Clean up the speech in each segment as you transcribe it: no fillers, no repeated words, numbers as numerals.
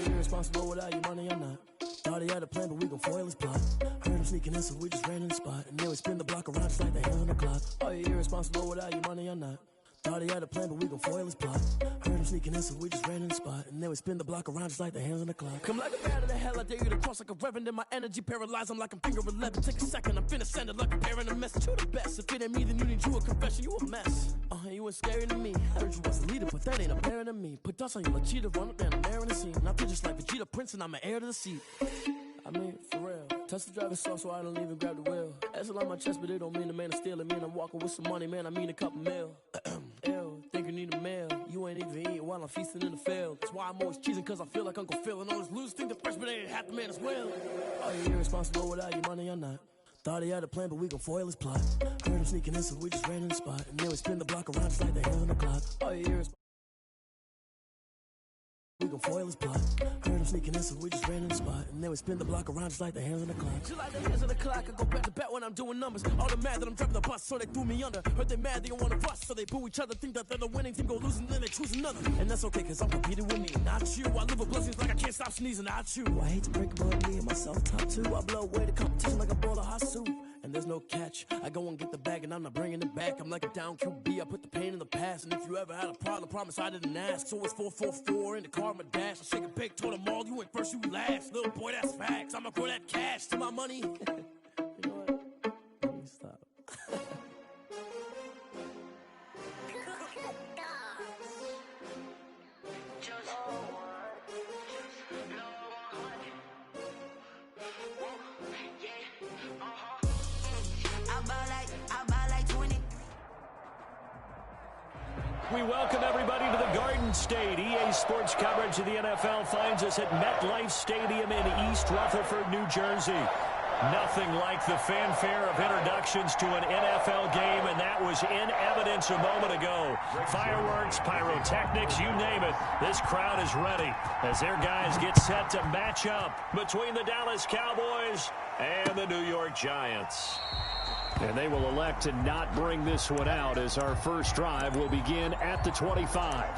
you irresponsible without your money or not? Thought he had a plan, but we gon' foil his plot. Heard him sneaking in, so we just ran in the spot. And then we spin the block around just like the hands on the clock. Are you irresponsible without your money or not? Thought he had a plan, but we gon' foil his plot. Heard him sneaking in, so we just ran in the spot. And then we spin the block around just like the hands on the clock. Come like a bat of the hell, I dare you to cross like a reverend. In my energy paralyzed, I'm like I'm finger 11. Take a second, I'm finna send it like a parent a message. You the best, if it ain't me, then you need you a confession. You a mess. You ain't scary to me. Heard you was a leader, but that ain't apparent to me. Put dust on you like cheetah, run up down the mirror in the scene. I feel just like Vegeta Prince, and I'm an heir to the seat. I mean, for real. Touch the driver's soft, so I don't even grab the wheel. That's a lot on my chest, but it don't mean the man is stealing. Mean I'm walking with some money, man. I mean a couple mil. Ew, think you need a meal. You ain't even eating while I'm feasting in the field. That's why I'm always cheesing, cause I feel like Uncle Phil. And all this losers think the freshman ain't half the man as well. Are you irresponsible without your money or not? Thought he had a plan, but we gon' foil his plot. Heard him sneaking in, so we just ran in the spot. And then we spin the block around just like the hands on the clock. Are you irresponsible? We gon' foil his plot. Heard him sneaking in, so we just ran in the spot. And then we spin the block around just like the hands on the clock. Just like the hands on the clock, I go back to back when I'm doing numbers. All the mad that I'm driving the bus, so they threw me under. Heard they mad, they don't wanna bust, so they boo each other. Think that they're the winning team, go losing, then they choose another. And that's okay, cause I'm competing with me, not you. I live with blessings like I can't stop sneezing, not you. I hate to break it, but me and myself top two. I blow away the competition like a bowl of hot soup. And there's no catch. I go and get the bag and I'm not bringing it back. I'm like a down QB, I put the pain in the past. And if you ever had a problem, promise I didn't ask. So it's 444 in the car, my dash. I shake a big, told them all, you ain't first, you last. Little boy, that's facts. I'ma grow that cash to my money. You know what? Let me stop. We welcome everybody to the Garden State. EA Sports coverage of the NFL finds us at MetLife Stadium in East Rutherford, New Jersey. Nothing like the fanfare of introductions to an NFL game, and that was in evidence a moment ago. Fireworks, pyrotechnics, you name it. This crowd is ready as their guys get set to match up between the Dallas Cowboys and the New York Giants. And they will elect to not bring this one out as our first drive will begin at the 25.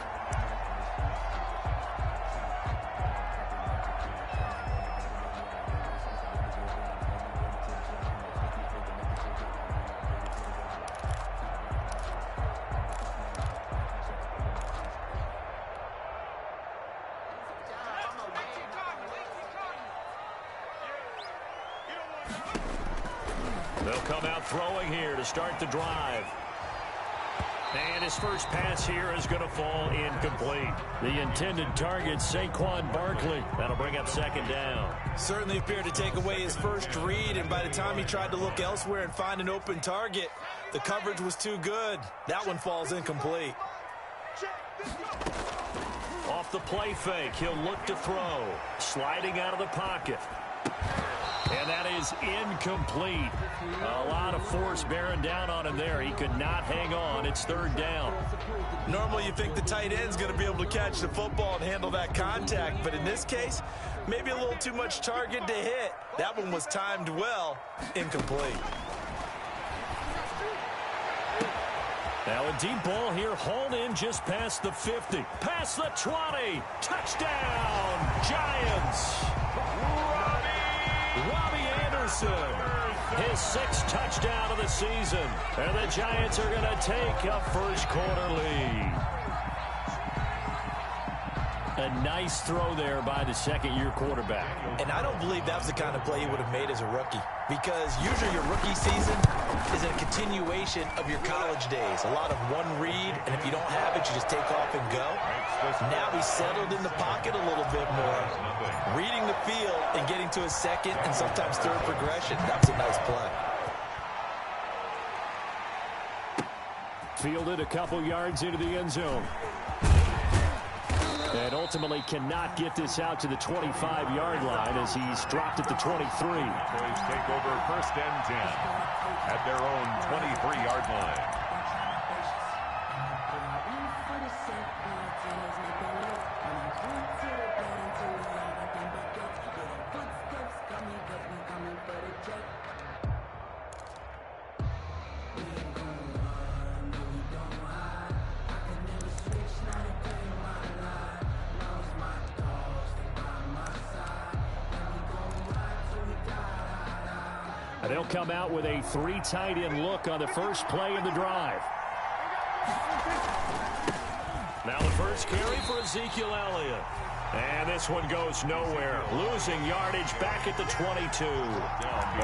They'll come out throwing here to start the drive. And his first pass here is going to fall incomplete. The intended target, Saquon Barkley. That'll bring up second down. Certainly appeared to take away his first read, and by the time he tried to look elsewhere and find an open target, the coverage was too good. That one falls incomplete. Off the play fake, he'll look to throw. Sliding out of the pocket. And that is incomplete. A lot of force bearing down on him there. He could not hang on. It's third down. Normally you think the tight end's going to be able to catch the football and handle that contact, but in this case, maybe a little too much target to hit. That one was timed well. Incomplete. Now a deep ball here, hauled in just past the 50. Past the 20. Touchdown, Giants. Robbie Anderson, his sixth touchdown of the season. And the Giants are going to take a first quarter lead. A nice throw there by the second-year quarterback. And I don't believe that was the kind of play he would have made as a rookie, because usually your rookie season is a continuation of your college days. A lot of one read, and if you don't have it, you just take off and go. Now he's settled in the pocket a little bit more, reading the field and getting to his second and sometimes third progression. That was a nice play. Fielded a couple yards into the end zone. And ultimately cannot get this out to the 25-yard line as he's dropped at the 23. Cowboys take over first and 10 at their own 23-yard line. And they'll come out with a 3 tight end look on the first play of the drive. Now the first carry for Ezekiel Elliott. And this one goes nowhere. Losing yardage back at the 22.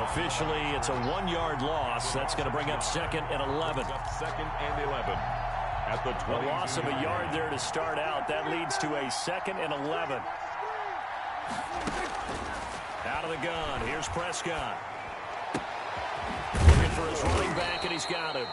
Officially, it's a 1-yard loss. That's going to bring up 2nd and 11. Second and 11. At the 20. A loss of a yard there to start out. That leads to a 2nd and 11. Out of the gun. Here's Prescott. Looking for his running back, and he's got him.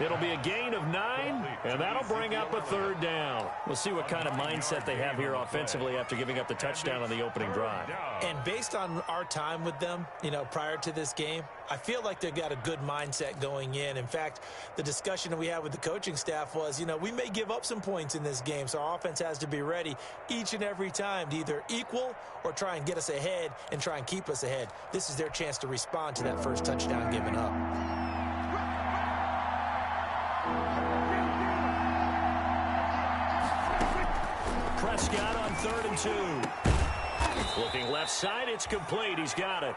It'll be a gain of 9, and that'll bring up a 3rd down. We'll see what kind of mindset they have here offensively after giving up the touchdown on the opening drive. And based on our time with them, prior to this game, I feel like they've got a good mindset going in. In fact, the discussion that we had with the coaching staff was, we may give up some points in this game, so our offense has to be ready each and every time to either equal or try and get us ahead and try and keep us ahead. This is their chance to respond to that first touchdown given up. Prescott on 3rd and 2. Looking left side, it's complete. He's got it.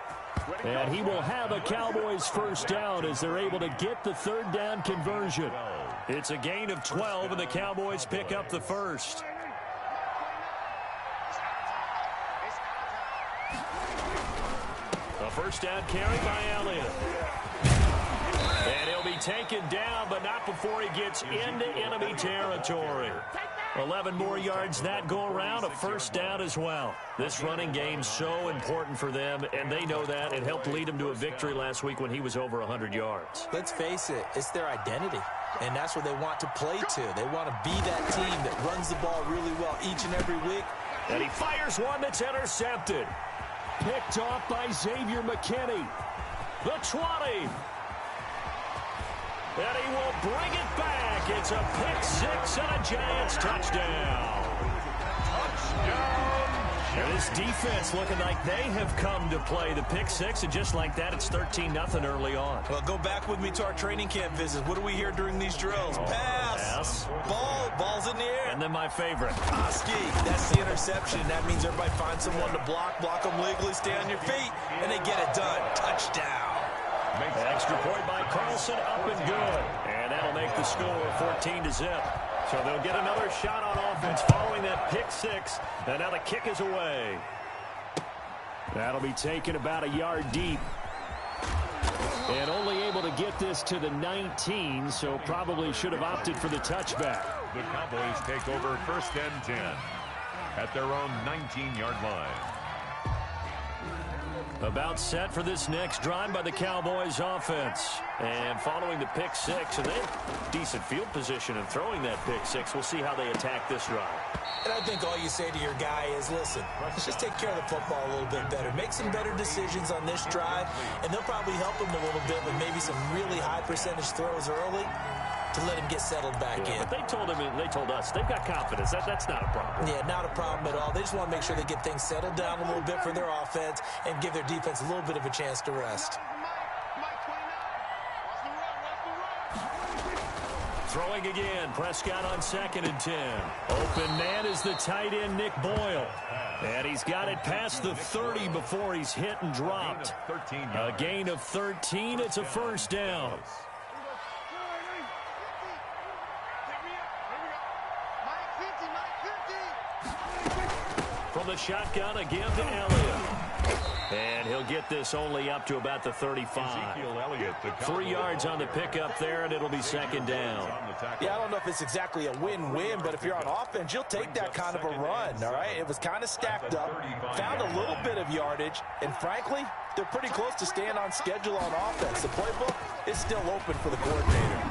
And he will have a Cowboys first down as they're able to get the 3rd down conversion. It's a gain of 12, and the Cowboys pick up the first. A first down carry by Elliott. And he'll be taken down, but not before he gets into enemy territory. 11 more yards that go around, a first down as well. This running game's so important for them, and they know that. It helped lead them to a victory last week when he was over 100 yards. Let's face it, it's their identity, and that's what they want to play to. They want to be that team that runs the ball really well each and every week. And he fires one that's intercepted. Picked off by Xavier McKinney. The 20. And he will bring it back. It's a pick 6 and a Giants touchdown. And this defense looking like they have come to play the pick 6, and just like that, it's 13-0 early on. Well, go back with me to our training camp visit. What do we hear during these drills? Pass. Ball's in the air. And then my favorite. Ski. That's the interception. That means everybody finds someone to block them legally, stay on your feet, and they get it done. Touchdown. An extra point by Carlson, up and good. And that'll make the score 14-0. So they'll get another shot on offense following that pick 6. And now the kick is away. That'll be taken about a yard deep. And only able to get this to the 19, so probably should have opted for the touchback. The Cowboys take over 1st and 10 at their own 19-yard line. About set for this next drive by the Cowboys offense. And following the pick 6, and they have decent field position in throwing that pick 6. We'll see how they attack this drive. And I think all you say to your guy is, listen, let's just take care of the football a little bit better. Make some better decisions on this drive, and they'll probably help him a little bit with maybe some really high percentage throws early to let him get settled back in. But they told us they've got confidence. That's not a problem. Yeah, not a problem at all. They just want to make sure they get things settled down a little bit for their offense and give their defense a little bit of a chance to rest. Throwing again, Prescott on 2nd and 10. Open man is the tight end, Nick Boyle. And he's got it past the 30 before he's hit and dropped. A gain of 13, it's a first down. From the shotgun again to Elliott. And he'll get this only up to about the 35. 3 yards on the pickup there, and it'll be 2nd down. Yeah, I don't know if it's exactly a win-win, but if you're on offense, you'll take that kind of a run, all right? It was kind of stacked up, found a little bit of yardage, and frankly, they're pretty close to staying on schedule on offense. The playbook is still open for the coordinator.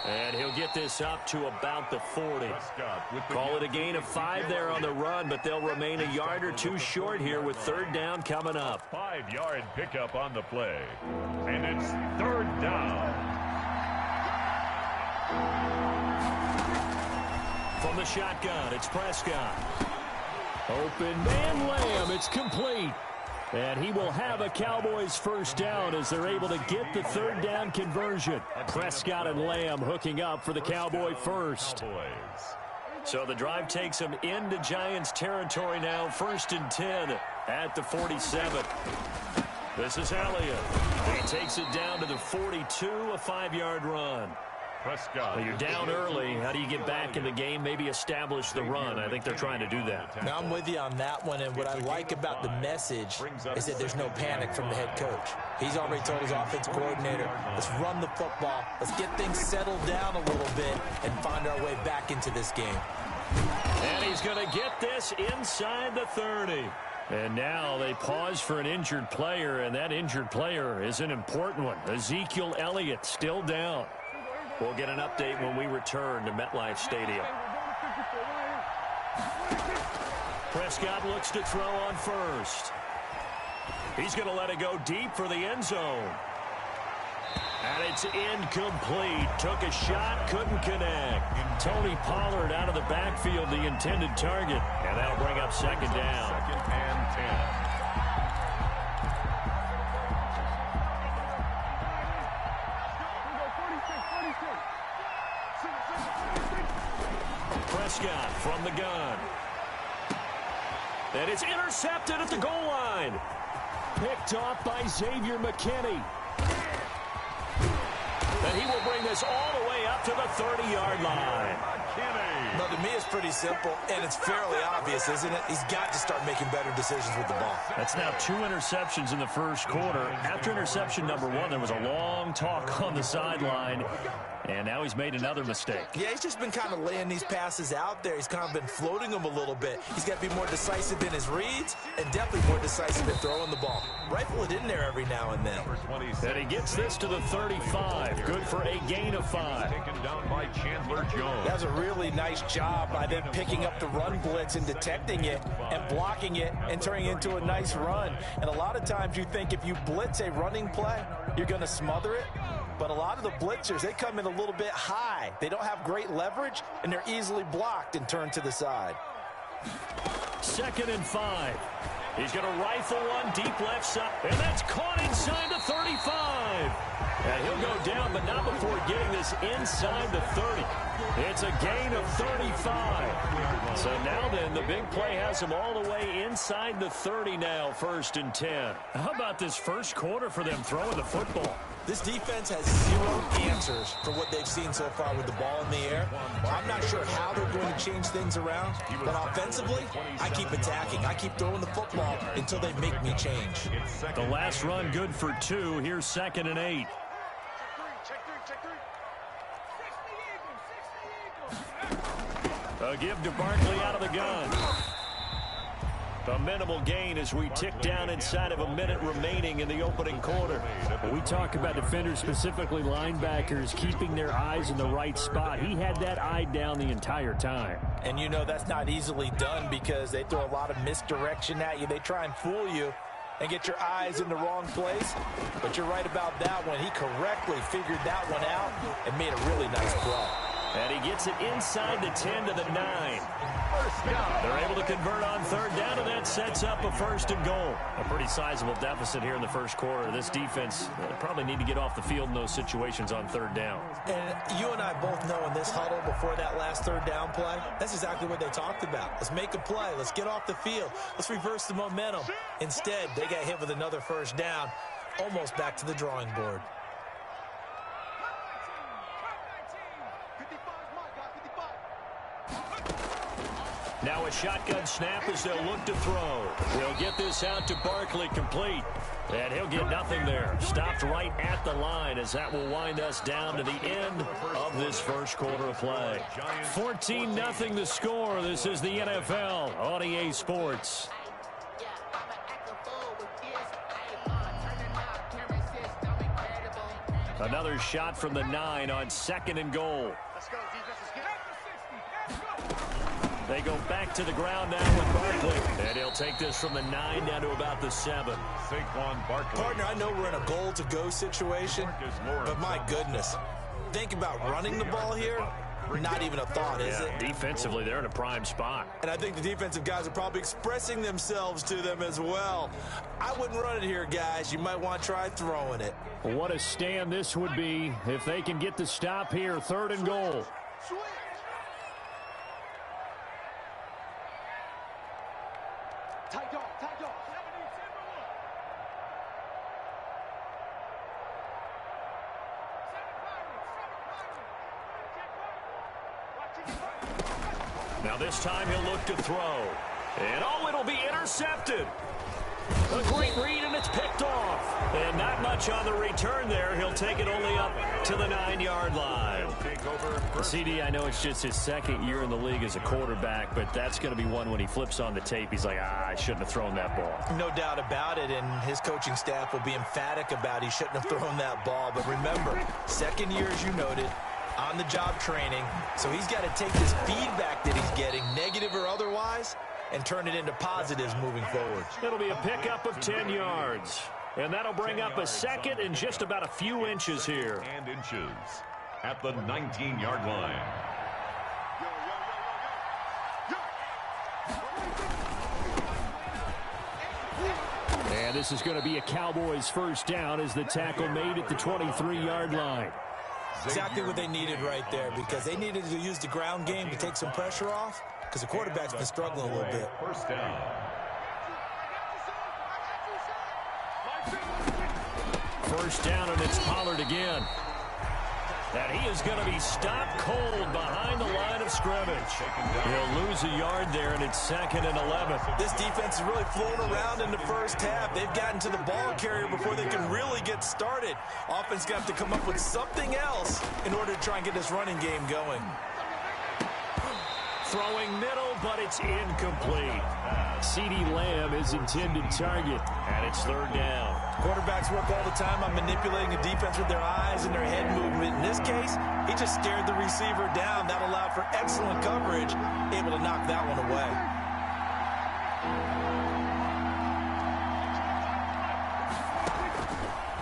And he'll get this up to about the 40. Call it a gain of 5 there on the run, but they'll remain a yard or 2 short here with 3rd down coming up. 5-yard pickup on the play. And it's 3rd down. From the shotgun, it's Prescott. Open man, Lamb, it's complete. And he will have a Cowboys first down as they're able to get the 3rd down conversion. Prescott and Lamb hooking up for the Cowboy first. So the drive takes them into Giants territory now. 1st and 10 at the 47. This is Elliott. He takes it down to the 42, a 5-yard run. Well, you're down early. How do you get back in the game? Maybe establish the run. I think they're trying to do that. Now, I'm with you on that one, and what I like about the message is that there's no panic from the head coach. He's already told his offensive coordinator, let's run the football, let's get things settled down a little bit and find our way back into this game. And he's going to get this inside the 30. And now they pause for an injured player, and that injured player is an important one. Ezekiel Elliott still down. We'll get an update when we return to MetLife Stadium. Prescott looks to throw on first. He's going to let it go deep for the end zone. And it's incomplete. Took a shot, couldn't connect. Tony Pollard out of the backfield, the intended target. And that'll bring up second down. 2nd and 10. Prescott from the gun. And it's intercepted at the goal line. Picked off by Xavier McKinney. And he will bring this all the way up to the 30-yard line. No, to me, it's pretty simple, and it's fairly obvious, isn't it? He's got to start making better decisions with the ball. That's now 2 interceptions in the first quarter. After interception number 1, there was a long talk on the sideline, and now he's made another mistake. Yeah, he's just been kind of laying these passes out there. He's kind of been floating them a little bit. He's got to be more decisive in his reads and definitely more decisive in throwing the ball. Rifle it in there every now and then. And he gets this to the 35. Good for a gain of 5. Taken down by Chandler Jones. That was a really nice job by them picking up the run blitz and detecting it and blocking it and turning it into a nice run. And a lot of times you think if you blitz a running play, you're going to smother it. But a lot of the blitzers, they come in a little bit high. They don't have great leverage, and they're easily blocked and turned to the side. 2nd and 5. He's going to rifle one deep left side, and that's caught inside the 35. And he'll go down, but not before getting this inside the 30. It's a gain of 35. So now then, the big play has him all the way inside the 30 now, 1st and 10. How about this first quarter for them throwing the football? This defense has 0 answers for what they've seen so far with the ball in the air. I'm not sure how they're going to change things around, but offensively, I keep attacking. I keep throwing the football until they make me change. The last run good for 2. Here's 2nd and 8. A give to Barkley out of the gun. A minimal gain as we tick down inside of a minute remaining in the opening quarter. We talk about defenders, specifically linebackers, keeping their eyes in the right spot. He had that eye down the entire time. And you know that's not easily done because they throw a lot of misdirection at you. They try and fool you and get your eyes in the wrong place. But you're right about that one. He correctly figured that one out and made a really nice play. And he gets it inside the 10 to the 9. They're able to convert on 3rd down, and that sets up a 1st and goal. A pretty sizable deficit here in the first quarter. This defense probably need to get off the field in those situations on 3rd down. And you and I both know in this huddle before that last 3rd down play, that's exactly what they talked about. Let's make a play. Let's get off the field. Let's reverse the momentum. Instead, they got hit with another 1st down, almost back to the drawing board. Now a shotgun snap as they'll look to throw. They'll get this out to Barkley, complete. And he'll get nothing there. Stopped right at the line as that will wind us down to the end of this first quarter of play. 14-0 the score. This is the NFL on EA Sports. Another shot from the 9 on 2nd and goal. They go back to the ground now with Barkley. And he'll take this from the 9 down to about the 7. Saquon Barkley. Partner, I know we're in a goal-to-go situation, but my goodness. Think about running the ball here. Not even a thought, is it? Defensively, they're in a prime spot. And I think the defensive guys are probably expressing themselves to them as well. I wouldn't run it here, guys. You might want to try throwing it. What a stand this would be if they can get the stop here. 3rd and goal. Now this time he'll look to throw. And it'll be intercepted. A great read, and it's picked off. And not much on the return there. He'll take it only up to the 9-yard line. CD, I know it's just his second year in the league as a quarterback, but that's going to be one when he flips on the tape. He's like, I shouldn't have thrown that ball. No doubt about it, and his coaching staff will be emphatic about he shouldn't have thrown that ball. But remember, second year, as you noted, on-the-job training. So he's got to take this feedback that he's getting, negative or otherwise, and turn it into positives moving forward. It'll be a pickup of 10 yards. And that'll bring up a second and just about a few inches here. And inches at the 19-yard line. And this is going to be a Cowboys first down as the tackle made at the 23-yard line. Exactly what they needed right there, because they needed to use the ground game to take some pressure off, because the quarterback's been struggling a little bit. First down. First down, and it's Pollard again. And he is going to be stopped cold behind the line of scrimmage. He'll lose a yard there, and it's 2nd and 11. This defense is really flown around in the first half. They've gotten to the ball carrier before they can really get started. Offense got to come up with something else in order to try and get this running game going. Throwing middle, but it's incomplete. CeeDee Lamb is intended target, and it's 3rd down. Quarterbacks work all the time on manipulating a defense with their eyes and their head movement. In this case, he just stared the receiver down. That allowed for excellent coverage, able to knock that one away.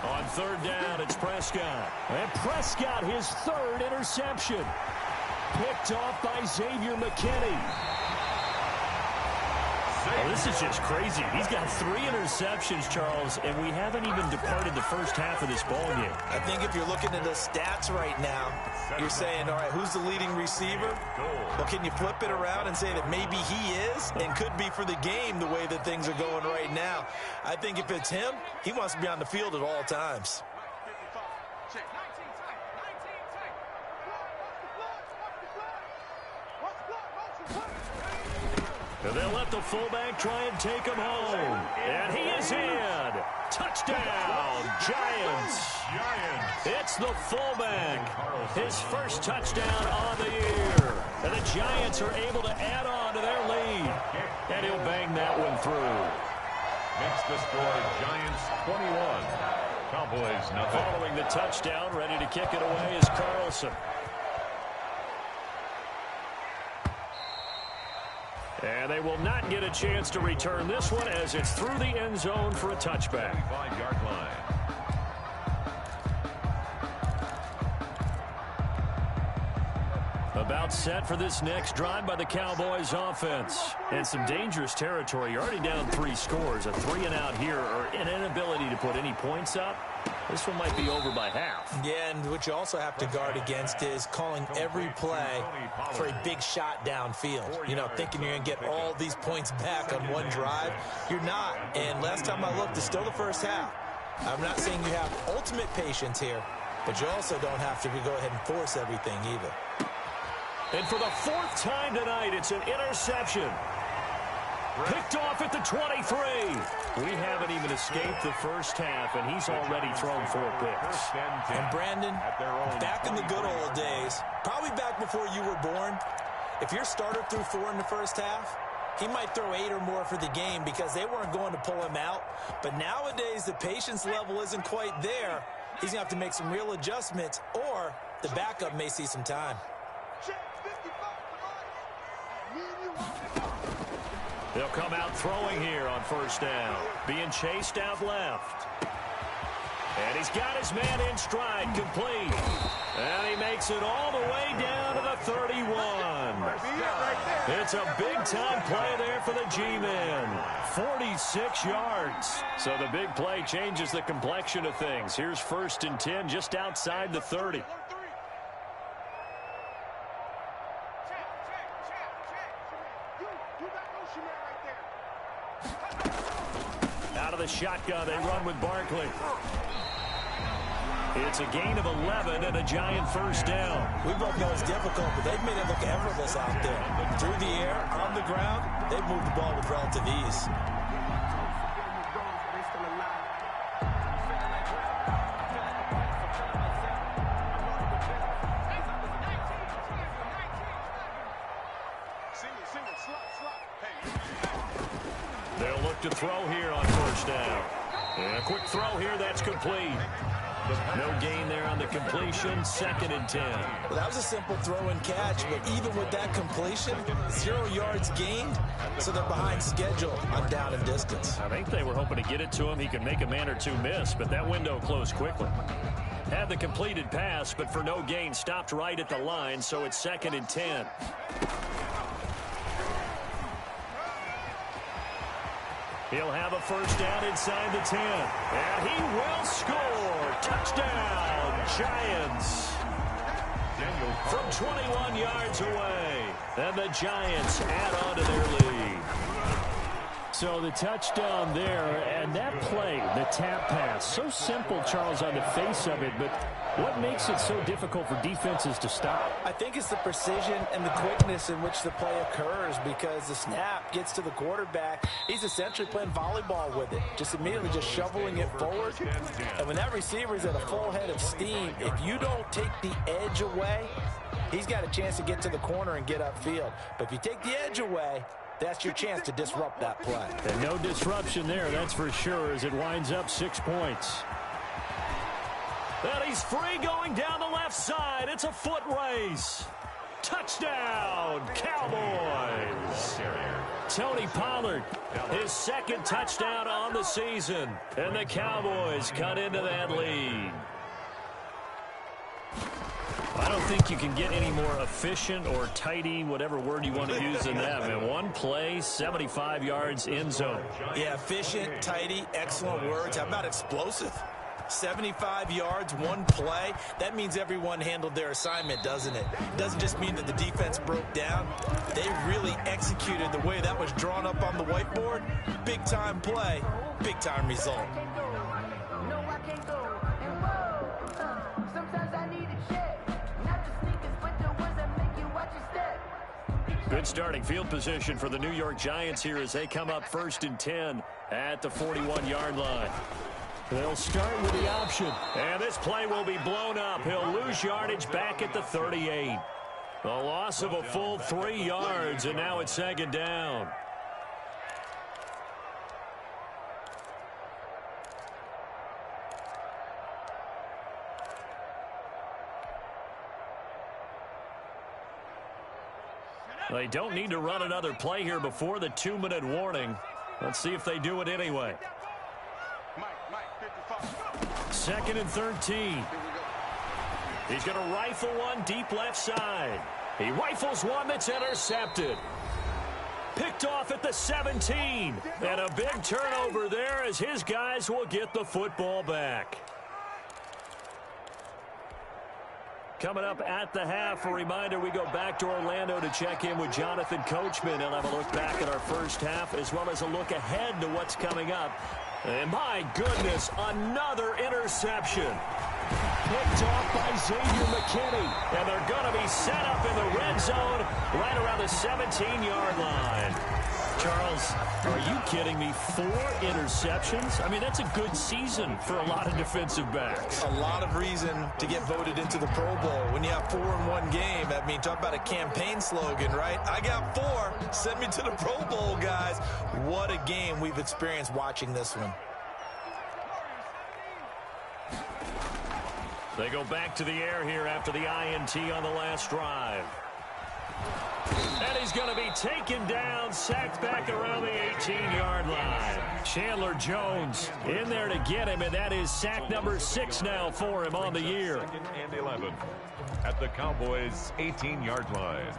On 3rd down, it's Prescott. And Prescott, his 3rd interception. Picked off by Xavier McKinney. Oh, this is just crazy. He's got 3 interceptions, Charles, and we haven't even departed the first half of this ball game. I think if you're looking at the stats right now, you're saying, all right, who's the leading receiver? Well, can you flip it around and say that maybe he is and could be for the game the way that things are going right now? I think if it's him, he wants to be on the field at all times. And they'll let the fullback try and take him home. And he is in. Touchdown, Giants. It's the fullback. His first touchdown on the year. And the Giants are able to add on to their lead. And he'll bang that one through. Makes the score Giants 21. Cowboys nothing. Following the touchdown, ready to kick it away is Carlson. And they will not get a chance to return this one as it's through the end zone for a touchback. 5-yard line. About set for this next drive by the Cowboys offense. And some dangerous territory. You're already down 3 scores. A 3-and-out here or an inability to put any points up. This one might be over by half. Yeah, and what you also have to guard against is calling every play for a big shot downfield. You know, thinking you're going to get all these points back on one drive. You're not. And last time I looked, it's still the first half. I'm not saying you have ultimate patience here, but you also don't have to go ahead and force everything either. And for the 4th time tonight, it's an interception. Picked off at the 23. We haven't even escaped the first half, and he's already thrown 4 picks. And Brandon, back in the good old days, probably back before you were born, if your starter threw 4 in the first half, he might throw 8 or more for the game because they weren't going to pull him out. But nowadays, the patience level isn't quite there. He's going to have to make some real adjustments, or the backup may see some time. They'll come out throwing here on first down. Being chased out left. And he's got his man in stride, complete. And he makes it all the way down to the 31. It's a big-time play there for the G-Men. 46 yards. So the big play changes the complexion of things. Here's 1st and 10 just outside the 30. Out of the shotgun, they run with Barkley. It's a gain of 11 and a Giant first down. We both know it's difficult, but they've made it look effortless out there. Through the air, on the ground, they've moved the ball with relative ease. They'll look to throw here on first down. And a quick throw here, that's complete. No gain there on the completion, 2nd and 10. Well, that was a simple throw and catch, but even with that completion, 0 yards gained, so they're behind schedule on down and distance. I think they were hoping to get it to him. He could make a man or two miss, but that window closed quickly. Had the completed pass, but for no gain, stopped right at the line, so it's 2nd and 10. He'll have a first down inside the 10. And he will score. Touchdown, Giants. From 21 yards away. And the Giants add on to their lead. So the touchdown there, and that play, the tap pass, so simple, Charles, on the face of it, but what makes it so difficult for defenses to stop? I think it's the precision and the quickness in which the play occurs, because the snap gets to the quarterback. He's essentially playing volleyball with it, just immediately just shoveling it forward. And when that receiver's at a full head of steam, if you don't take the edge away, he's got a chance to get to the corner and get upfield. But if you take the edge away, that's your chance to disrupt that play. And no disruption there, that's for sure, as it winds up 6 points. And he's free going down the left side. It's a foot race. Touchdown, Cowboys. Tony Pollard, his 2nd touchdown on the season. And the Cowboys cut into that lead. I don't think you can get any more efficient or tidy, whatever word you want to use in that, man. One play, 75 yards, end zone. Yeah, efficient, tidy, excellent words. How about explosive? 75 yards, one play. That means everyone handled their assignment, doesn't it? Doesn't just mean that the defense broke down. They really executed the way that was drawn up on the whiteboard. Big-time play, big-time result. Good starting field position for the New York Giants here as they come up 1st and 10 at the 41-yard line. They'll start with the option. And this play will be blown up. He'll lose yardage back at the 38. A loss of a full 3 yards, and now it's 2nd down. They don't need to run another play here before the 2-minute warning. Let's see if they do it anyway. 2nd and 13. He's going to rifle one deep left side. He rifles one that's intercepted. Picked off at the 17. And a big turnover there as his guys will get the football back. Coming up at the half, a reminder, we go back to Orlando to check in with Jonathan Coachman. He'll have a look back at our first half as well as a look ahead to what's coming up. And my goodness, another interception. Picked off by Xavier McKinney. And they're going to be set up in the red zone right around the 17-yard line. Charles, are you kidding me? 4 interceptions? I mean, that's a good season for a lot of defensive backs. A lot of reason to get voted into the Pro Bowl. When you have 4 in one game, I mean, talk about a campaign slogan, right? I got 4. Send me to the Pro Bowl, guys. What a game we've experienced watching this one. They go back to the air here after the INT on the last drive. And he's going to be taken down, sacked back around the 18-yard line. Chandler Jones in there to get him, and that is sack number 6 now for him on the year. 2nd and 11 at the Cowboys' 18-yard line.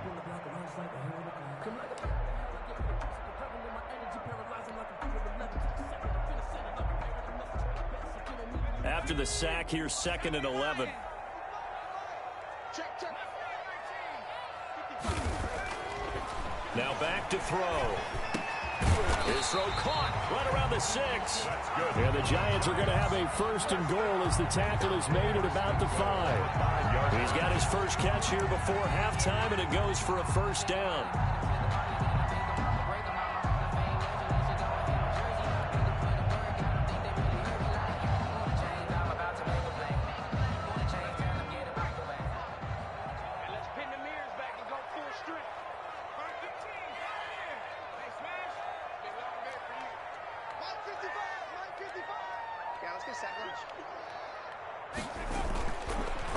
After the sack, here's 2nd and 11. Now back to throw. His throw caught right around the 6. And the Giants are going to have a first and goal as the tackle is made at about the 5. He's got his first catch here before halftime, and it goes for a first down.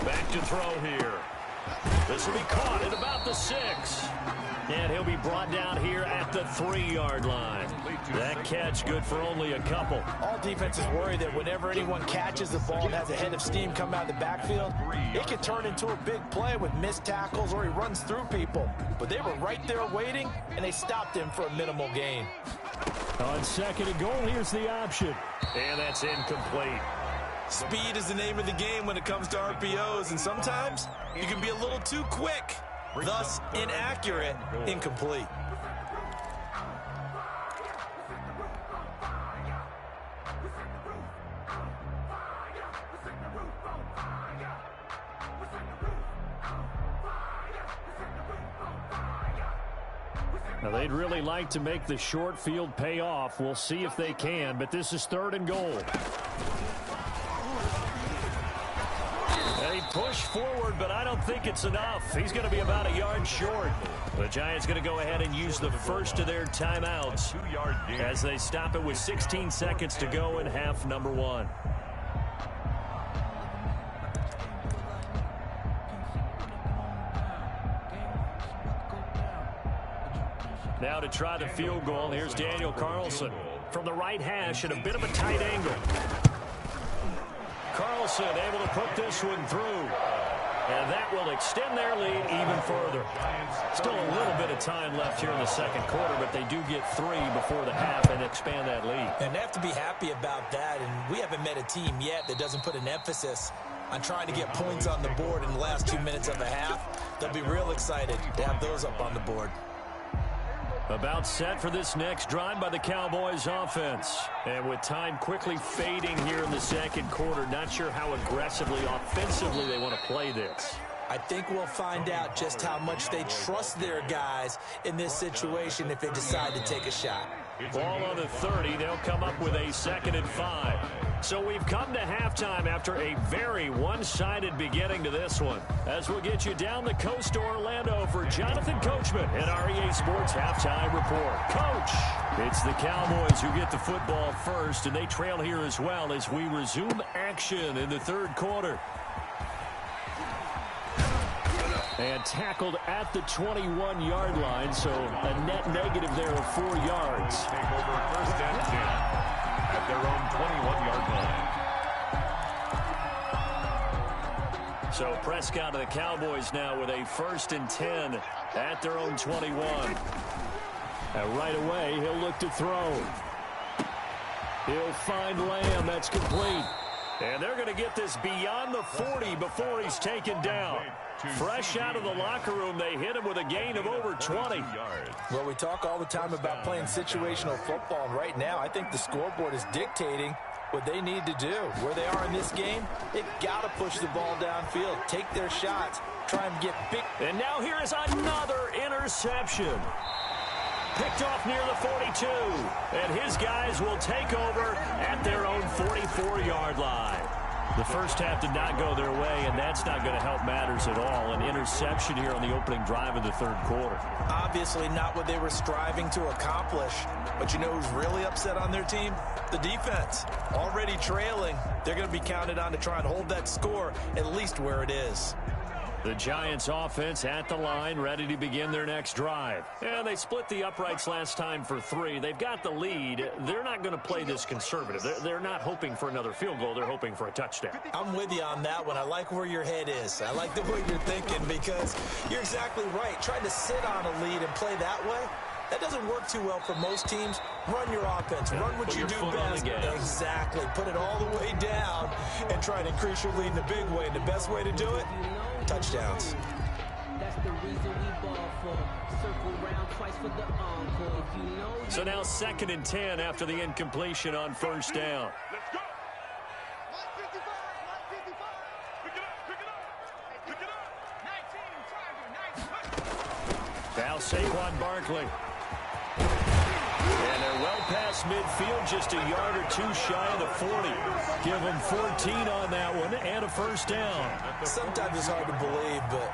Back to throw here. This will be caught at about the 6. And he'll be brought down here at the 3-yard line. That catch good for only a couple. All defenses worry that whenever anyone catches the ball and has a head of steam come out of the backfield, it can turn into a big play with missed tackles or he runs through people. But they were right there waiting, and they stopped him for a minimal gain. On second and goal, here's the option. And that's incomplete. Speed is the name of the game when it comes to RPOs, and sometimes you can be a little too quick, thus inaccurate, incomplete. Now, they'd really like to make the short field pay off. We'll see if they can, but this is third and goal. They push forward, but I don't think it's enough. He's going to be about a yard short. The Giants going to go ahead and use the first of their timeouts as they stop it with 16 seconds to go in half number 1. Now to try the field goal, here's Daniel Carlson from the right hash at a bit of a tight angle. Carlson able to put this one through. And that will extend their lead even further. Still a little bit of time left here in the second quarter, but they do get 3 before the half and expand that lead. And they have to be happy about that, and we haven't met a team yet that doesn't put an emphasis on trying to get points on the board in the last 2 minutes of a half. They'll be real excited to have those up on the board. About set for this next drive by the Cowboys offense. And with time quickly fading here in the second quarter, not sure how aggressively, offensively they want to play this. I think we'll find out just how much they trust their guys in this situation if they decide to take a shot. Ball on the 30. They'll come up with a 2nd and 5. So we've come to halftime after a very one-sided beginning to this one. As we'll get you down the coast to Orlando for Jonathan Coachman at our EA Sports Halftime Report. Coach, it's the Cowboys who get the football first, and they trail here as well as we resume action in the third quarter. And tackled at the 21-yard line, so a net negative there of 4 yards. Take over first and 10 at their own 21-yard line. So Prescott and the Cowboys now with a 1st and 10 at their own 21. And right away, he'll look to throw. He'll find Lamb. That's complete. And they're going to get this beyond the 40 before he's taken down. Fresh out of the locker room, they hit him with a gain of over 20. Well, we talk all the time about playing situational football, and right now I think the scoreboard is dictating what they need to do. Where they are in this game, they've got to push the ball downfield, take their shots, try and get big. And now here is another interception. Picked off near the 42. And his guys will take over at their own 44-yard line. The first half did not go their way, and that's not going to help matters at all. An interception here on the opening drive of the third quarter. Obviously not what they were striving to accomplish. But you know who's really upset on their team? The defense. Already trailing. They're going to be counted on to try and hold that score at least where it is. The Giants offense at the line, ready to begin their next drive. And they split the uprights last time for 3. They've got the lead. They're not going to play this conservative. They're not hoping for another field goal. They're hoping for a touchdown. I'm with you on that one. I like where your head is. I like the way you're thinking because you're exactly right. Trying to sit on a lead and play that way, that doesn't work too well for most teams. Run your offense. Run what you do best. Exactly. Put it all the way down and try to increase your lead in a big way. And the best way to do it? Touchdowns. So now 2nd and 10 after the incompletion on first down. Let's go. 955. Now Saquon Barkley. And they're well past midfield, just a yard or two shy of the 40. Give them 14 on that one and a first down. Sometimes it's hard to believe, but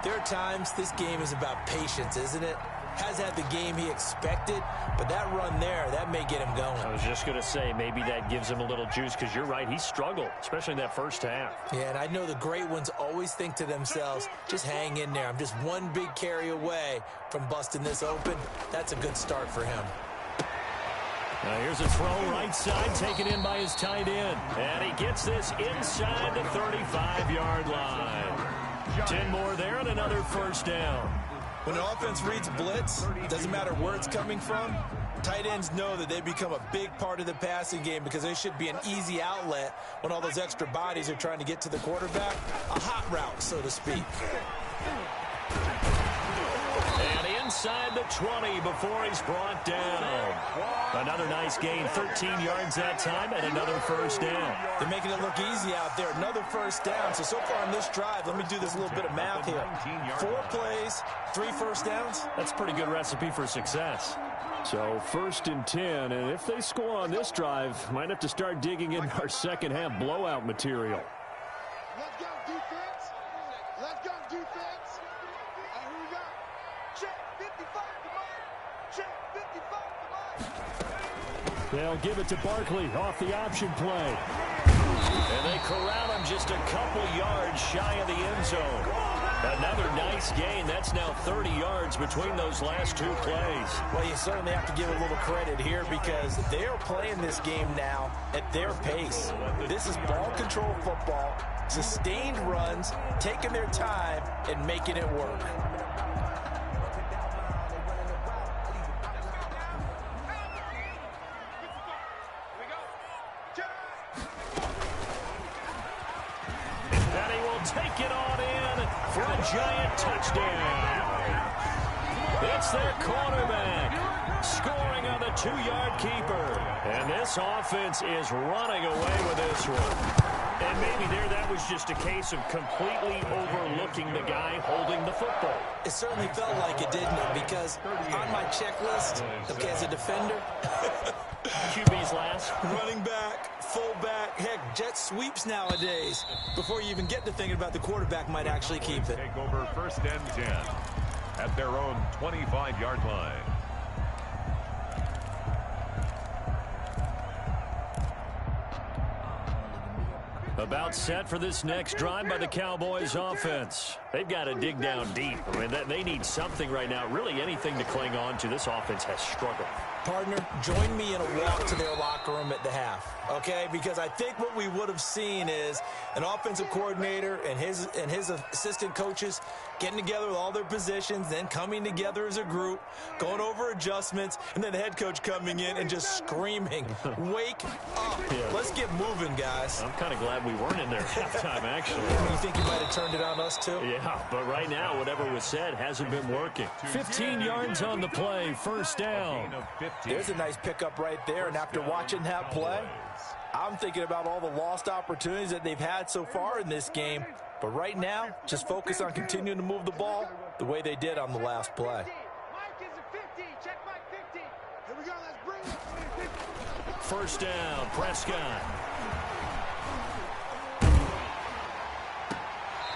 there are times this game is about patience, isn't it? Has had the game he expected, but that run there, that may get him going. I was just going to say, maybe that gives him a little juice, because you're right, he struggled, especially in that first half. Yeah, and I know the great ones always think to themselves, just hang in there. I'm just one big carry away from busting this open. That's a good start for him. Now here's a throw right side, taken in by his tight end. And he gets this inside the 35-yard line. 10 more there and another first down. When an offense reads blitz, it doesn't matter where it's coming from, tight ends know that they become a big part of the passing game because they should be an easy outlet when all those extra bodies are trying to get to the quarterback. A hot route, so to speak. And inside the 20 before he's brought down. Another nice gain, 13 yards that time, and another first down. They're making it look easy out there. Another first down. So far on this drive, let me do this little bit of math here. 4 plays, 3 first downs. That's a pretty good recipe for success. So 1st and 10, and if they score on this drive, might have to start digging in our second half blowout material. Let's go, defense. Let's go, defense. Here we go. Check 55 to mine. Check 55 to mine. They'll give it to Barkley off the option play. And they corral him just a couple yards shy of the end zone. Another nice gain. That's now 30 yards between those last 2 plays. Well, you certainly have to give a little credit here because they are playing this game now at their pace. This is ball control football, sustained runs, taking their time, and making it work. Take it on in for a giant touchdown. It's their quarterback scoring on the 2-yard keeper. And this offense is running away with this one. And maybe that was just a case of completely overlooking the guy holding the football. It certainly felt like it, didn't it? Because on my checklist, okay, as a defender, QB's last. running back, fullback, heck, jet sweeps nowadays. Before you even get to thinking about the quarterback might actually keep it. Take over 1st and 10 at their own 25-yard line. About set for this next drive by the Cowboys offense. They've got to dig down deep. I mean, they need something right now, really anything to cling on to. This offense has struggled. Partner, join me in a walk to their locker room at the half, okay? Because I think what we would have seen is an offensive coordinator and his assistant coaches getting together with all their positions, then coming together as a group, going over adjustments, and then the head coach coming in and just screaming, wake up. Yeah. Let's get moving, guys. I'm kind of glad we weren't in there at halftime, actually. You think you might have turned it on us, too? Yeah, but right now, whatever was said hasn't been working. 15 yards on the play, first down. There's a nice pickup right there, and after watching that play, I'm thinking about all the lost opportunities that they've had so far in this game. But right now, just focus on continuing to move the ball the way they did on the last play. Mike is a 50. Check Mike 50. Here we go. Let's bring it. First down, Prescott.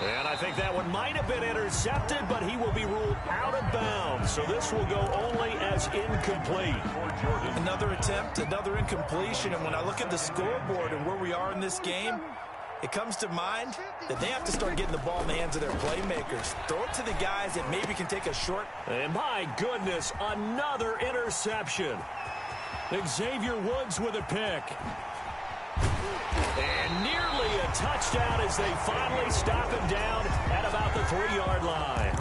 And I think that one might have been intercepted, but he will be ruled out of bounds. So this will go only as incomplete. Another attempt, another incompletion. And when I look at the scoreboard and where we are in this game, it comes to mind that they have to start getting the ball in the hands of their playmakers. Throw it to the guys that maybe can take a short. And my goodness, another interception. Xavier Woods with a pick. And nearly a touchdown as they finally stop him down at about the 3-yard line.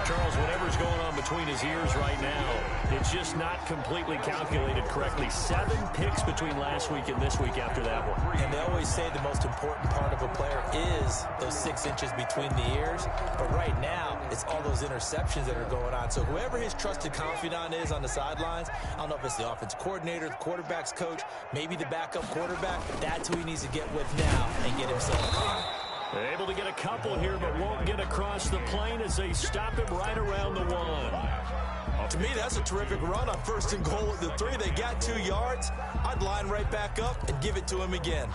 Charles, whatever's going on between his ears right now, it's just not completely calculated correctly. 7 picks between last week and this week after that one. And they always say the most important part of a player is those 6 inches between the ears. But right now, it's all those interceptions that are going on. So whoever his trusted confidant is on the sidelines, I don't know if it's the offensive coordinator, the quarterback's coach, maybe the backup quarterback, that's who he needs to get with now and get himself caught. Able to get a couple here, but won't get across the plane as they stop him right around the 1. To me, that's a terrific run on 1st and goal at the 3. They got 2 yards. I'd line right back up and give it to him again.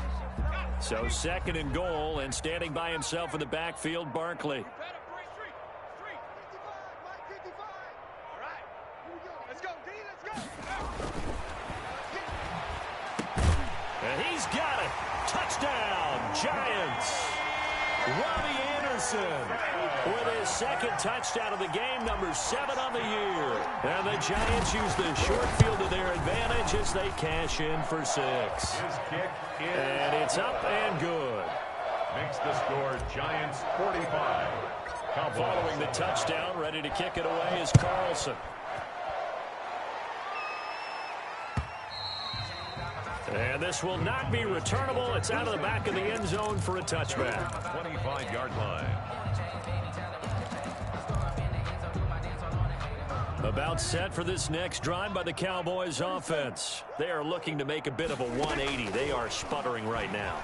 So 2nd and goal, and standing by himself in the backfield, Barkley. And he's got it. Touchdown, Giants. Robbie Anderson with his 2nd touchdown of the game, number 7 on the year. And the Giants use the short field to their advantage as they cash in for 6. And it's up and good. Makes the score Giants 45. Following the touchdown, ready to kick it away is Carlson. And this will not be returnable. It's out of the back of the end zone for a touchback. 25-yard line. About set for this next drive by the Cowboys offense. They are looking to make a bit of a 180. They are sputtering right now.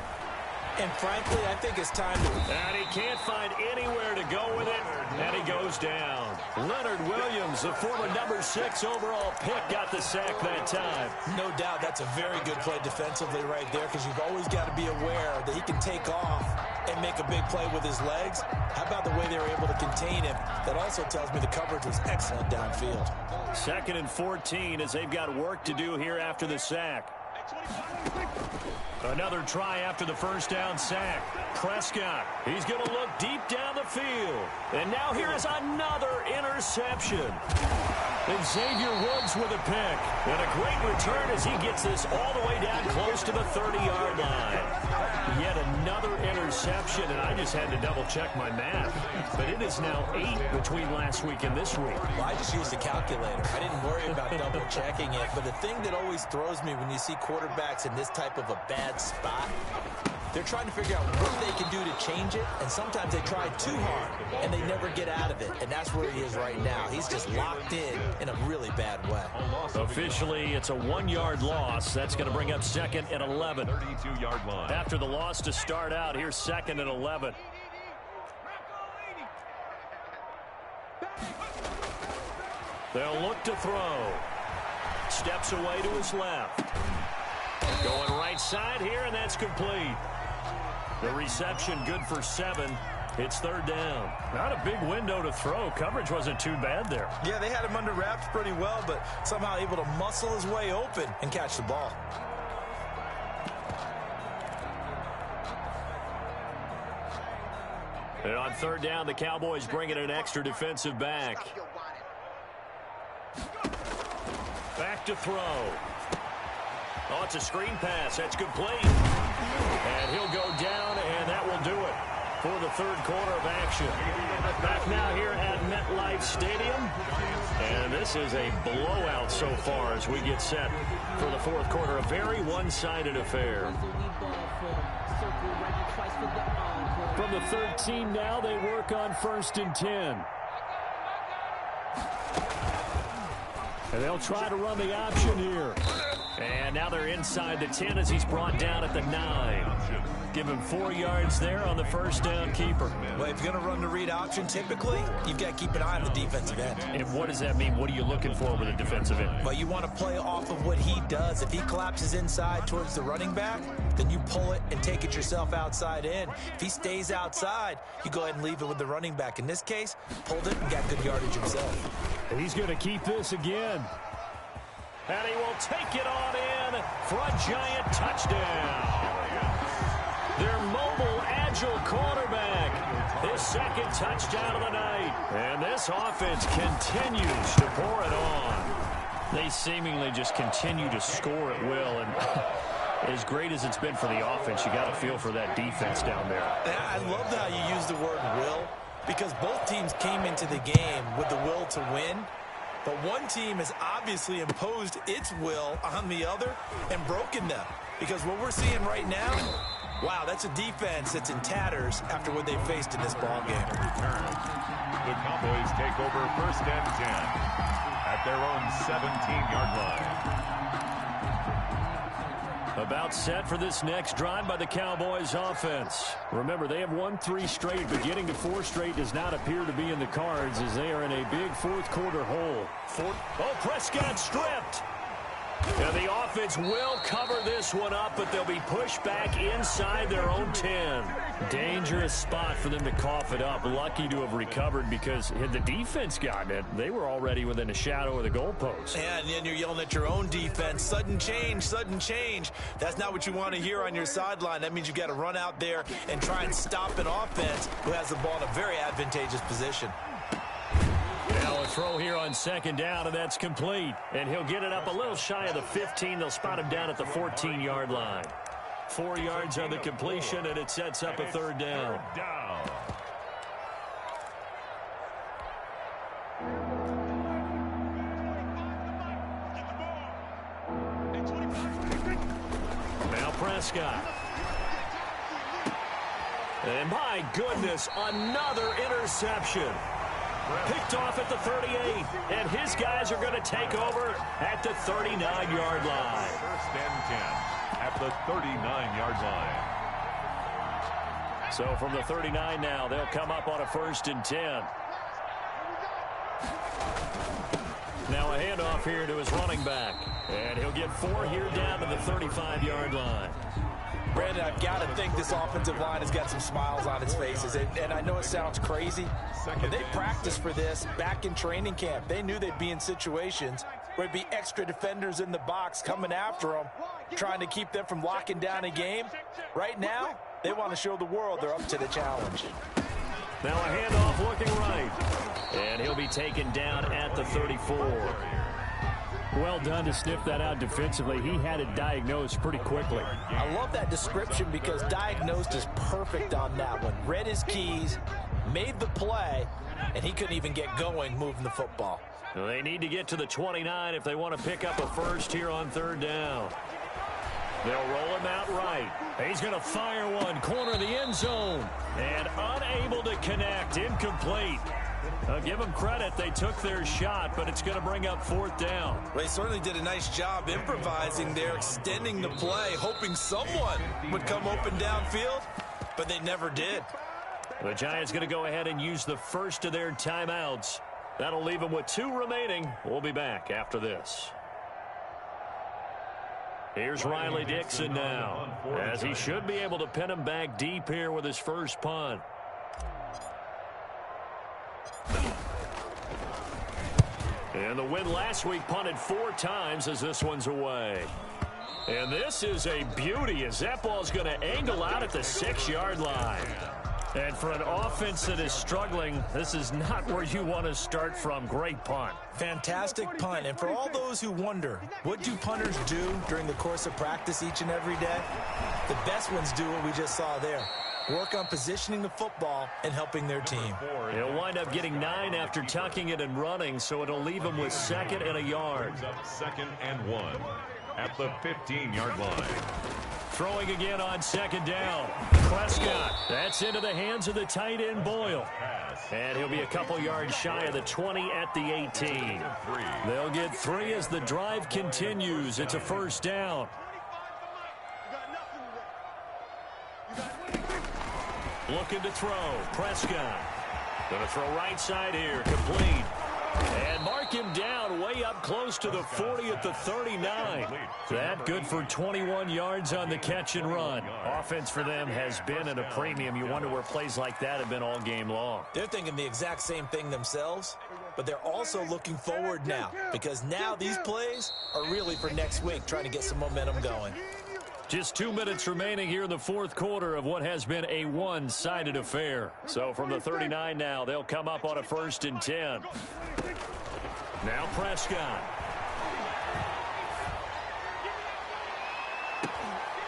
And frankly, I think it's time to... And he can't find anywhere to go with it, and he goes down. Leonard Williams, the former number 6 overall pick, got the sack that time. No doubt that's a very good play defensively right there, because you've always got to be aware that he can take off and make a big play with his legs. How about the way they were able to contain him? That also tells me the coverage was excellent downfield. 2nd and 14 as they've got work to do here after the sack. Another try after the first down sack. Prescott, he's going to look deep down the field. And now here is another interception. And Xavier Woods with a pick. And a great return as he gets this all the way down close to the 30-yard line. Yet another interception, and I just had to double-check my math. But it is now 8 between last week and this week. Well, I just used a calculator. I didn't worry about double-checking it. But the thing that always throws me when you see quarterbacks in this type of a bad spot, they're trying to figure out what they can do to change it, and sometimes they try too hard, and they never get out of it, and that's where he is right now. He's just locked in a really bad way. Officially, it's a 1-yard loss. That's going to bring up 2nd and 11. 32-yard line. After the loss to start out, here's 2nd and 11. They'll look to throw. Steps away to his left. Going right side here, and that's complete. The reception good for 7. It's 3rd down. Not a big window to throw. Coverage wasn't too bad there. Yeah, they had him under wraps pretty well, but somehow able to muscle his way open and catch the ball. And on 3rd down, the Cowboys bring in an extra defensive back. Back to throw. Oh, it's a screen pass. That's complete. And he'll go down, and that will do it for the 3rd quarter of action. Back now here at MetLife Stadium. And this is a blowout so far as we get set for the 4th quarter. A very one-sided affair. From the 13 now, they work on 1st and 10. And they'll try to run the option here. And now they're inside the 10 as he's brought down at the 9. Give him 4 yards there on the 1st down keeper. Well, if you're going to run the read option, typically, you've got to keep an eye on the defensive end. And what does that mean? What are you looking for with a defensive end? Well, you want to play off of what he does. If he collapses inside towards the running back, then you pull it and take it yourself outside in. If he stays outside, you go ahead and leave it with the running back. In this case, pulled it and got good yardage himself. And he's going to keep this again. And he will take it on in for a Giant touchdown. Their mobile, agile quarterback. His 2nd touchdown of the night. And this offense continues to pour it on. They seemingly just continue to score at will. And as great as it's been for the offense, you got to feel for that defense down there. I love how you use the word will. because both teams came into the game with the will to win, but one team has obviously imposed its will on the other and broken them. Because what we're seeing right now, wow, that's a defense that's in tatters after what they faced in this ballgame. The Cowboys take over 1st and 10 at their own 17-yard line. About set for this next drive by the Cowboys offense. Remember, they have won 3 straight, but getting to 4 straight does not appear to be in the cards as they are in a big fourth quarter hole. Oh, Prescott stripped. And the offense will cover this one up, but they'll be pushed back inside their own 10. Dangerous spot for them to cough it up. Lucky to have recovered because had the defense gotten it, they were already within a shadow of the goalpost. And then you're yelling at your own defense. Sudden change, sudden change. That's not what you want to hear on your sideline. That means you've got to run out there and try and stop an offense who has the ball in a very advantageous position. Now a throw here on 2nd down, and that's complete. And he'll get it up a little shy of the 15. They'll spot him down at the 14-yard line. 4 yards on the completion, and it sets up a 3rd down. Now Prescott. And my goodness, another interception. Picked off at the 38, and his guys are going to take over at the 39-yard line. 1st and 10 at the 39-yard line. So from the 39 now, they'll come up on a 1st and 10. Now a handoff here to his running back, and he'll get 4 here down to the 35-yard line. Brandon, I've got to think this offensive line has got some smiles on its faces. And I know it sounds crazy, but they practiced for this back in training camp. They knew they'd be in situations where there'd be extra defenders in the box coming after them, trying to keep them from locking down a game. Right now, they want to show the world they're up to the challenge. Now a handoff looking right, and he'll be taken down at the 34. Well done to sniff that out defensively. He had it diagnosed pretty quickly. I love that description because diagnosed is perfect on that one. Read his keys, made the play, and he couldn't even get going moving the football. Well, they need to get to the 29 if they want to pick up a 1st here on 3rd down. They'll roll him out right. He's going to fire one, corner of the end zone, and unable to connect, incomplete. I'll give them credit. They took their shot, but it's going to bring up 4th down. They certainly did a nice job improvising there, extending the play, hoping someone would come open downfield, but they never did. The Giants going to go ahead and use the first of their timeouts. That'll leave them with 2 remaining. We'll be back after this. Here's Riley Dixon now, as he should be able to pin him back deep here with his first punt. And the win last week punted 4 times as this one's away. And this is a beauty as that ball's going to angle out at the 6-yard line. And for an offense that is struggling, this is not where you want to start from. Great punt. Fantastic punt. And for all those who wonder, what do punters do during the course of practice each and every day? The best ones do what we just saw there. Work on positioning the football and helping their team. He'll wind up getting 9 after tucking it and running, so it'll leave him with 2nd and a yard. 2nd and 1 at the 15-yard line. Throwing again on 2nd down. Prescott. That's into the hands of the tight end Boyle. And he'll be a couple yards shy of the 20 at the 18. They'll get 3 as the drive continues. It's a 1st down. Looking to throw. Prescott. Going to throw right side here. Complete. And mark him down way up close to the 40 at the 39. That good for 21 yards on the catch and run. Offense for them has been at a premium. You wonder where plays like that have been all game long. They're thinking the exact same thing themselves, but they're also looking forward now because now these plays are really for next week, trying to get some momentum going. Just 2 minutes remaining here in the 4th quarter of what has been a one-sided affair. So from the 39 now, they'll come up on a 1st and 10. Now Prescott.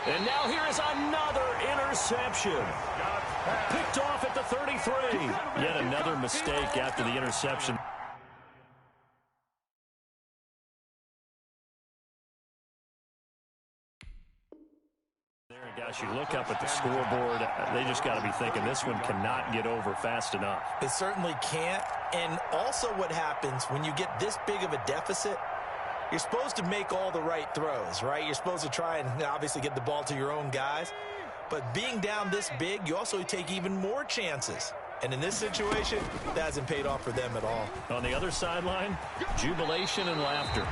And now here is another interception. Picked off at the 33. Yet another mistake after the interception. Gosh, you look up at the scoreboard, they just got to be thinking this one cannot get over fast enough. It certainly can't. And also what happens when you get this big of a deficit, you're supposed to make all the right throws, right? You're supposed to try and obviously get the ball to your own guys. But being down this big, you also take even more chances. And in this situation, that hasn't paid off for them at all. On the other sideline, jubilation and laughter.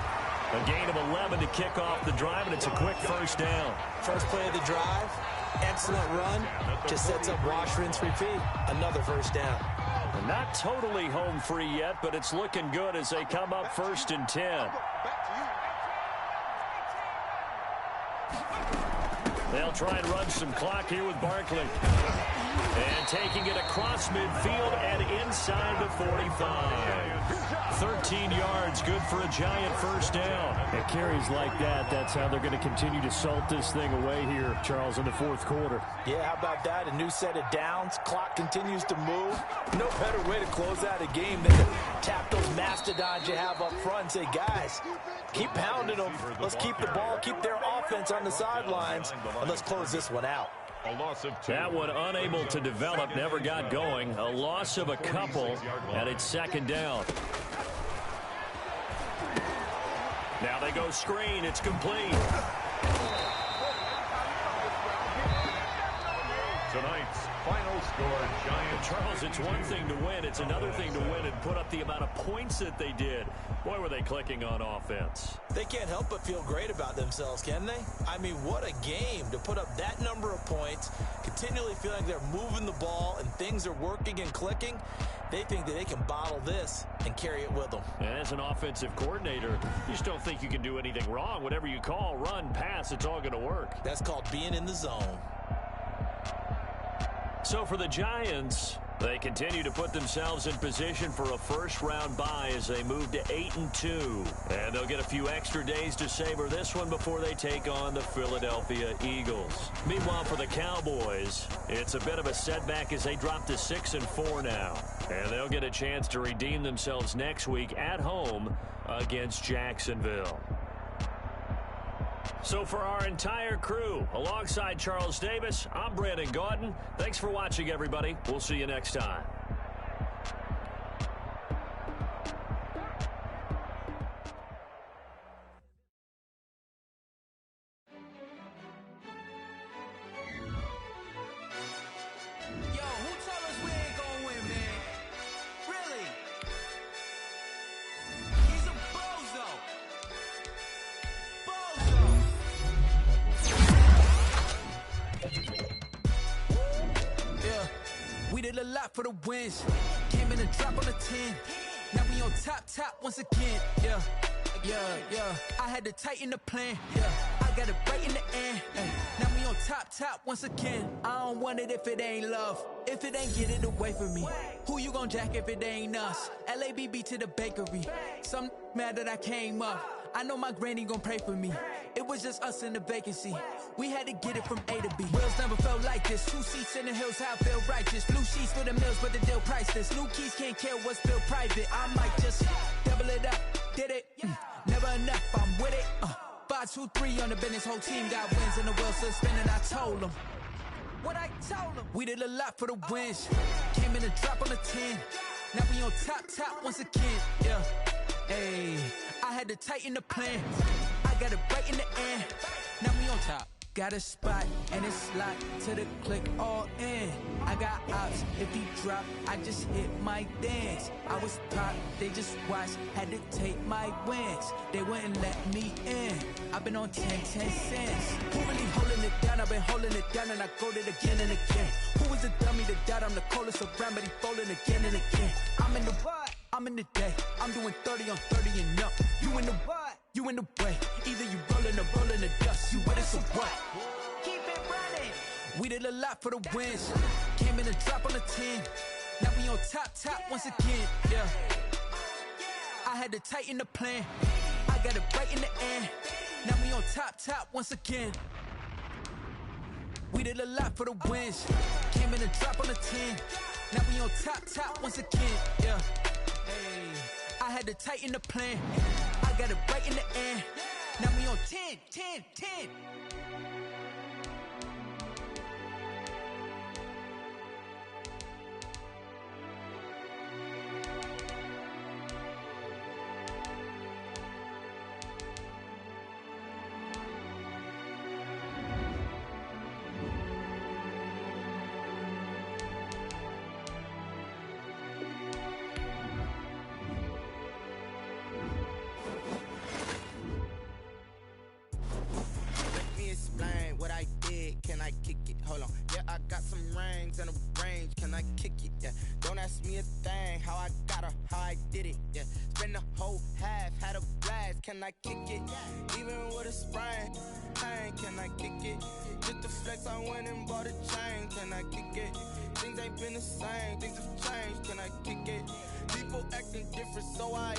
A gain of 11 to kick off the drive, and it's a quick first down. First play of the drive, excellent run, just sets up wash, rinse, repeat. Another first down. Not totally home free yet, but it's looking good as they come up 1st and 10. They'll try and run some clock here with Barkley. And taking it across midfield and inside the 45. 13 yards, good for a giant first down. It carries like that. That's how they're going to continue to salt this thing away here, Charles, in the fourth quarter. Yeah, how about that? A new set of downs. Clock continues to move. No better way to close out a game than to tap those mastodons you have up front and say, guys, keep pounding them. Let's keep the ball, keep their offense on the sidelines, and let's close this one out. A loss of 2. That one unable to develop, never got going. A loss of a couple, and it's 2nd down. Now they go screen. It's complete. Tonight's final score, Giants. Charles, it's one thing to win. It's another thing to win and put up the amount of points that they did. Boy, were they clicking on offense. They can't help but feel great about themselves, can they? I mean, what a game to put up that number of points, continually feeling they're moving the ball and things are working and clicking. They think that they can bottle this and carry it with them. And as an offensive coordinator, you just don't think you can do anything wrong. Whatever you call, run, pass, it's all going to work. That's called being in the zone. So for the Giants, they continue to put themselves in position for a first-round bye as they move to 8-2. And they'll get a few extra days to savor this one before they take on the Philadelphia Eagles. Meanwhile, for the Cowboys, it's a bit of a setback as they drop to 6-4 now. And they'll get a chance to redeem themselves next week at home against Jacksonville. So for our entire crew, alongside Charles Davis, I'm Brandon Gaudin. Thanks for watching, everybody. We'll see you next time. Yo, who told us we ain't gonna win, man? Really? He's a bozo. Yeah, we did a lot for the wins. Came in and dropped on the 10. Now we on top once again. Yeah. I had to tighten the plan. Yeah, I got it right in the end. Now we on top once again. I don't want it if it ain't love. If it ain't, get it away from me. Who you gon' jack if it ain't us? LABB to the bakery. Some mad that I came up. I know my granny gon' pray for me. It was just us in the vacancy. We had to get it from A to B. Wheels never felt like this. 2 seats in the hills, how I feel righteous. Blue sheets for the mills, but the deal priceless. New keys can't care what's built private. I might just double it up. Did it? Never enough, I'm with it. 5, 2, 3 on the business. Whole team got wins and the wheels still spinning. I told them what I told them. We did a lot for the wins. Came in and dropped on the 10. Now we on top once again. Yeah. Hey, I had to tighten the plan. I got it right in the end. Now we on top. Got a spot and it's locked to the click all in. I got ops, if he drop, I just hit my dance. I was top, they just watched, had to take my wins. They wouldn't let me in. I've been on 10 cents. Who really holding it down? I've been holding it down and I go it again and again. Who was the dummy that died? I'm the coldest around, but he folding again and again. I'm in the what? I'm in the day. I'm doing 30 on 30 and up. You in the what? You in the way. Either you rolling or rolling the dust. You with us or what? Keep it running. We did a lot for the wins. Came in and dropped on the 10. Now we on top once again. Yeah. I had to tighten the plan. I got it right in the end. Now we on top once again. We did a lot for the wins. Came in a drop on a 10. Now we on top once again. Yeah. Hey, I had to tighten the plan. I got it right in the end. Now we on 10. And a range, can I kick it? Yeah, don't ask me a thing. How I got her, how I did it. Yeah, spend the whole half, had a blast. Can I kick it? Even with a sprain, pain, can I kick it? Just the flex, I went and bought a chain. Can I kick it? Things ain't been the same, things have changed. Can I kick it? People acting different, so I